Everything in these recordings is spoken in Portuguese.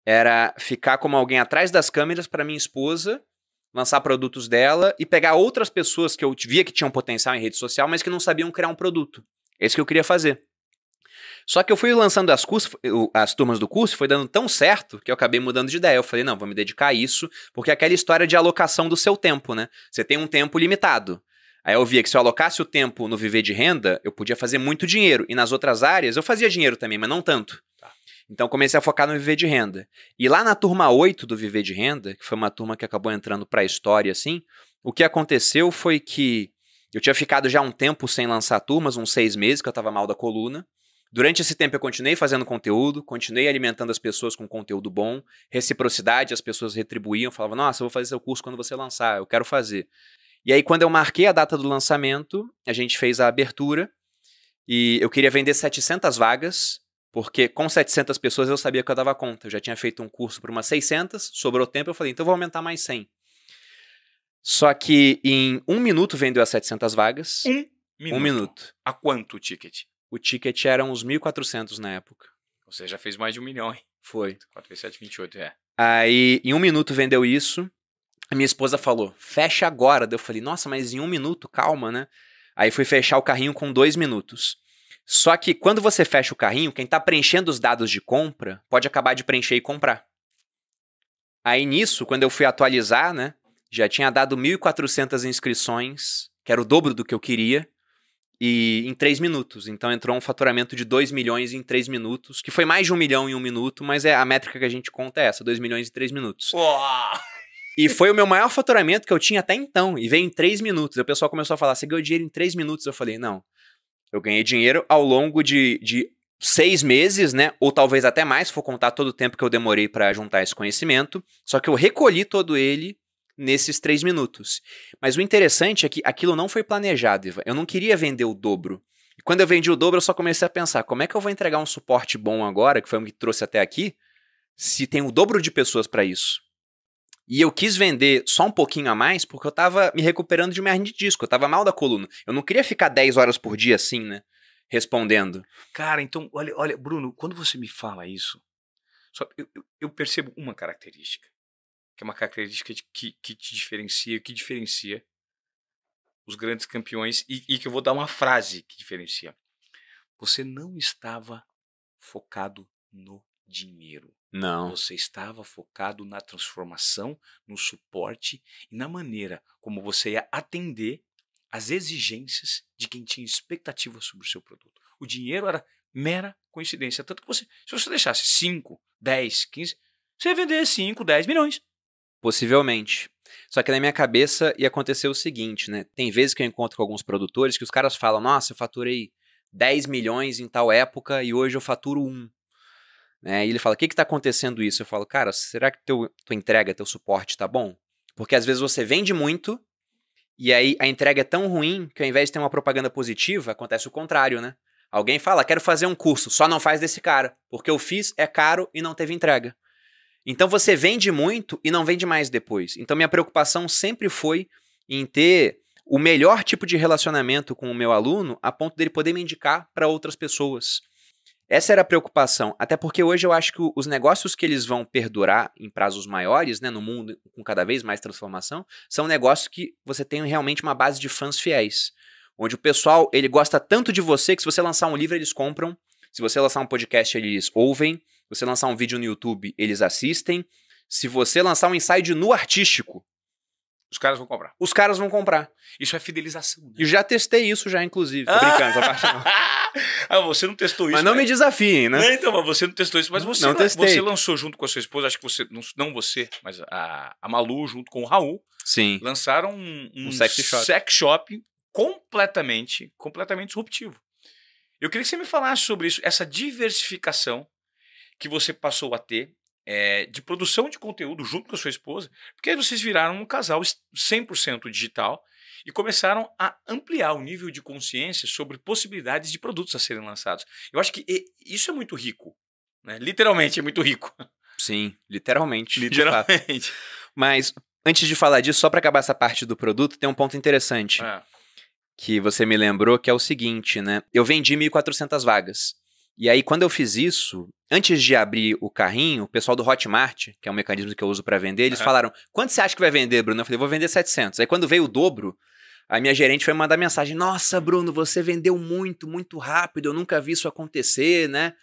era ficar como alguém atrás das câmeras para minha esposa, lançar produtos dela e pegar outras pessoas que eu via que tinham potencial em rede social, mas que não sabiam criar um produto. É isso que eu queria fazer. Só que eu fui lançando as turmas do curso, foi dando tão certo que eu acabei mudando de ideia. Eu falei, não, vou me dedicar a isso, porque é aquela história de alocação do seu tempo, né? Você tem um tempo limitado. Aí eu via que se eu alocasse o tempo no viver de renda, eu podia fazer muito dinheiro. E nas outras áreas, eu fazia dinheiro também, mas não tanto. Então comecei a focar no viver de renda. E lá na turma 8 do viver de renda, que foi uma turma que acabou entrando para a história, assim, o que aconteceu foi que eu tinha ficado já um tempo sem lançar turmas, uns 6 meses, que eu estava mal da coluna. Durante esse tempo eu continuei fazendo conteúdo, continuei alimentando as pessoas com conteúdo bom, reciprocidade, as pessoas retribuíam, falavam, nossa, eu vou fazer seu curso quando você lançar, eu quero fazer. E aí quando eu marquei a data do lançamento, a gente fez a abertura e eu queria vender 700 vagas, porque com 700 pessoas eu sabia que eu dava conta. Eu já tinha feito um curso para umas 600, sobrou tempo, eu falei, então eu vou aumentar mais 100. Só que em 1 minuto vendeu as 700 vagas. 1 minuto. A quanto o ticket? O ticket era uns 1.400 na época. Ou seja, já fez mais de 1 milhão, hein? Foi. 4 vezes 7, 28, é. Aí, em 1 minuto vendeu isso. A minha esposa falou, fecha agora. Daí eu falei, nossa, mas em 1 minuto, calma, né? Aí fui fechar o carrinho com 2 minutos. Só que quando você fecha o carrinho, quem está preenchendo os dados de compra pode acabar de preencher e comprar. Aí nisso, quando eu fui atualizar, né, já tinha dado 1.400 inscrições, que era o dobro do que eu queria, e em 3 minutos. Então entrou um faturamento de 2 milhões em 3 minutos, que foi mais de 1 milhão em 1 minuto, mas a métrica que a gente conta é essa, 2 milhões em 3 minutos. Uau! E foi o meu maior faturamento que eu tinha até então, e veio em 3 minutos. E o pessoal começou a falar, você ganhou dinheiro em 3 minutos? Eu falei, não. Eu ganhei dinheiro ao longo de 6 meses, né? Ou talvez até mais, se for contar todo o tempo que eu demorei para juntar esse conhecimento. Só que eu recolhi todo ele nesses 3 minutos. Mas o interessante é que aquilo não foi planejado, Ivan. Eu não queria vender o dobro. E quando eu vendi o dobro, eu só comecei a pensar, como é que eu vou entregar um suporte bom agora, que foi o que trouxe até aqui, se tem o dobro de pessoas para isso? E eu quis vender só um pouquinho a mais porque eu tava me recuperando de uma hernia de disco. Eu tava mal da coluna. Eu não queria ficar 10 horas por dia assim, né? Respondendo. Cara, então, olha, Bruno, quando você me fala isso, eu percebo uma característica. Que é uma característica que te diferencia, que diferencia os grandes campeões e que eu vou dar uma frase que diferencia. Você não estava focado no dinheiro. Não. Você estava focado na transformação, no suporte e na maneira como você ia atender às exigências de quem tinha expectativas sobre o seu produto. O dinheiro era mera coincidência. Tanto que você, se você deixasse 5, 10, 15, você ia vender 5, 10 milhões. Possivelmente. Só que na minha cabeça ia acontecer o seguinte, né? Tem vezes que eu encontro com alguns produtores que os caras falam, nossa, eu faturei 10 milhões em tal época e hoje eu faturo 1. Né? E ele fala, o que está acontecendo isso? Eu falo, cara, será que tua entrega, teu suporte tá bom? Porque às vezes você vende muito e aí a entrega é tão ruim que ao invés de ter uma propaganda positiva, acontece o contrário, né? Alguém fala, quero fazer um curso, só não faz desse cara, porque eu fiz, é caro e não teve entrega. Então você vende muito e não vende mais depois. Então minha preocupação sempre foi em ter o melhor tipo de relacionamento com o meu aluno a ponto dele poder me indicar para outras pessoas. Essa era a preocupação, até porque hoje eu acho que os negócios que eles vão perdurar em prazos maiores, né, no mundo com cada vez mais transformação, são negócios que você tem realmente uma base de fãs fiéis, onde o pessoal ele gosta tanto de você que se você lançar um livro eles compram, se você lançar um podcast eles ouvem, se você lançar um vídeo no YouTube eles assistem, se você lançar um ensaio nu artístico, os caras vão comprar. Os caras vão comprar. Isso é fidelização, né? E já testei isso já, inclusive. Tô brincando, essa parte não. Você não testou isso. Mas não me desafiem, né? Não, então, você não testou isso. Mas você lançou junto com a sua esposa, acho que você, não você, mas a Malu junto com o Raul. Sim. Lançaram um sex shop completamente disruptivo. Eu queria que você me falasse sobre isso, essa diversificação que você passou a ter de produção de conteúdo junto com a sua esposa, porque aí vocês viraram um casal 100% digital e começaram a ampliar o nível de consciência sobre possibilidades de produtos a serem lançados. Eu acho que isso é muito rico, né? Literalmente é muito rico. Sim, literalmente. Literalmente. Mas antes de falar disso, só para acabar essa parte do produto, tem um ponto interessante que você me lembrou, que é o seguinte, né? Eu vendi 1.400 vagas. E aí, quando eu fiz isso, antes de abrir o carrinho, o pessoal do Hotmart, que é um mecanismo que eu uso para vender, eles falaram, quanto você acha que vai vender, Bruno? Eu falei, vou vender 700. Aí quando veio o dobro, a minha gerente foi mandar mensagem, nossa, Bruno, você vendeu muito, muito rápido, eu nunca vi isso acontecer, né?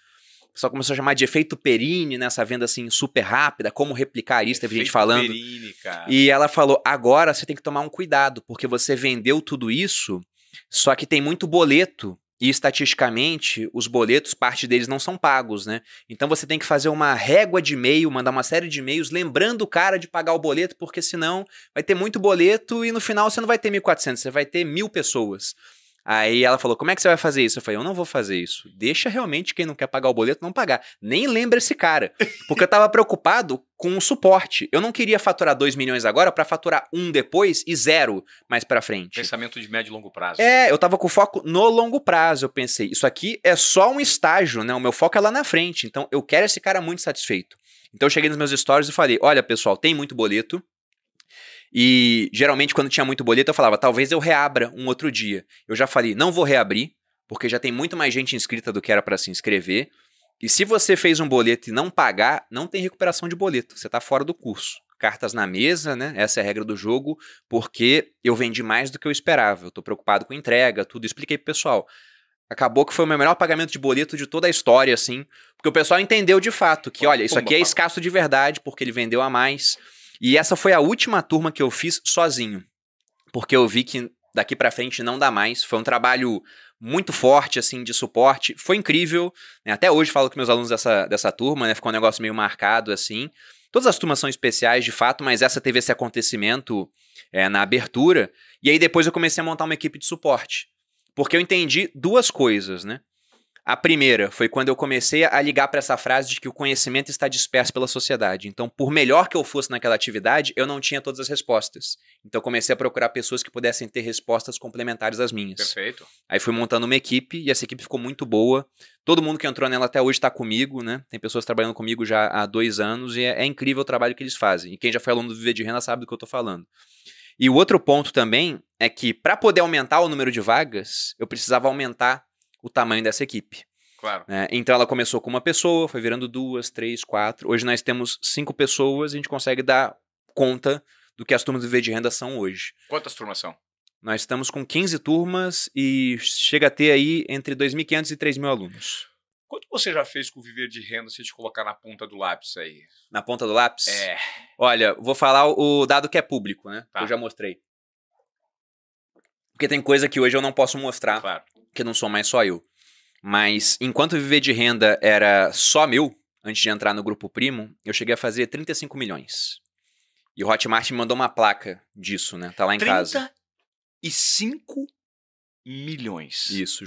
O pessoal começou a chamar de efeito Perini, nessa venda assim super rápida, como replicar isso, teve gente falando. Perini, cara. E ela falou, agora você tem que tomar um cuidado, porque você vendeu tudo isso, só que tem muito boleto. E estatisticamente, os boletos, parte deles não são pagos, né? Então você tem que fazer uma régua de e-mail, mandar uma série de e-mails lembrando o cara de pagar o boleto, porque senão vai ter muito boleto e no final você não vai ter 1.400, você vai ter 1.000 pessoas. Aí ela falou, como é que você vai fazer isso? Eu falei, eu não vou fazer isso. Deixa realmente quem não quer pagar o boleto não pagar. Nem lembra esse cara. Porque eu tava preocupado com o suporte. Eu não queria faturar 2 milhões agora pra faturar 1 depois e 0 mais pra frente. Pensamento de médio e longo prazo. Eu tava com foco no longo prazo. Eu pensei, isso aqui é só um estágio, né? O meu foco é lá na frente. Então eu quero esse cara muito satisfeito. Então eu cheguei nos meus stories e falei, olha pessoal, tem muito boleto. E geralmente quando tinha muito boleto eu falava, talvez eu reabra um outro dia. Eu já falei, não vou reabrir, porque já tem muito mais gente inscrita do que era para se inscrever. E se você fez um boleto e não pagar, não tem recuperação de boleto, você tá fora do curso. Cartas na mesa, né? Essa é a regra do jogo, porque eu vendi mais do que eu esperava. Eu tô preocupado com entrega, tudo, expliquei pro pessoal. Acabou que foi o meu melhor pagamento de boleto de toda a história, assim, porque o pessoal entendeu de fato que, olha, isso aqui é escasso de verdade, porque ele vendeu a mais. E essa foi a última turma que eu fiz sozinho, porque eu vi que daqui pra frente não dá mais. Foi um trabalho muito forte, assim, de suporte. Foi incrível, né? Até hoje falo com meus alunos dessa turma, né? Ficou um negócio meio marcado, assim. Todas as turmas são especiais, de fato, mas essa teve esse acontecimento na abertura. E aí depois eu comecei a montar uma equipe de suporte, porque eu entendi duas coisas, né? A primeira foi quando eu comecei a ligar para essa frase de que o conhecimento está disperso pela sociedade. Então, por melhor que eu fosse naquela atividade, eu não tinha todas as respostas. Então, eu comecei a procurar pessoas que pudessem ter respostas complementares às minhas. Perfeito. Aí fui montando uma equipe e essa equipe ficou muito boa. Todo mundo que entrou nela até hoje está comigo, né? Tem pessoas trabalhando comigo já há 2 anos e é incrível o trabalho que eles fazem. E quem já foi aluno do Viver de Renda sabe do que eu estou falando. E o outro ponto também é que para poder aumentar o número de vagas, eu precisava aumentar o tamanho dessa equipe. Claro. Então ela começou com uma pessoa, foi virando 2, 3, 4. Hoje nós temos 5 pessoas e a gente consegue dar conta do que as turmas do Viver de Renda são hoje. Quantas turmas são? Nós estamos com 15 turmas e chega a ter aí entre 2.500 e 3.000 alunos. Quanto você já fez com o Viver de Renda se te colocar na ponta do lápis aí? Na ponta do lápis? Olha, vou falar o dado que é público, né? Tá. Eu já mostrei. Porque tem coisa que hoje eu não posso mostrar, claro, que não sou mais só eu. Mas enquanto o Viver de Renda era só meu, antes de entrar no Grupo Primo, eu cheguei a fazer 35 milhões. E o Hotmart me mandou uma placa disso, né? Tá lá em casa. 35 milhões. Isso,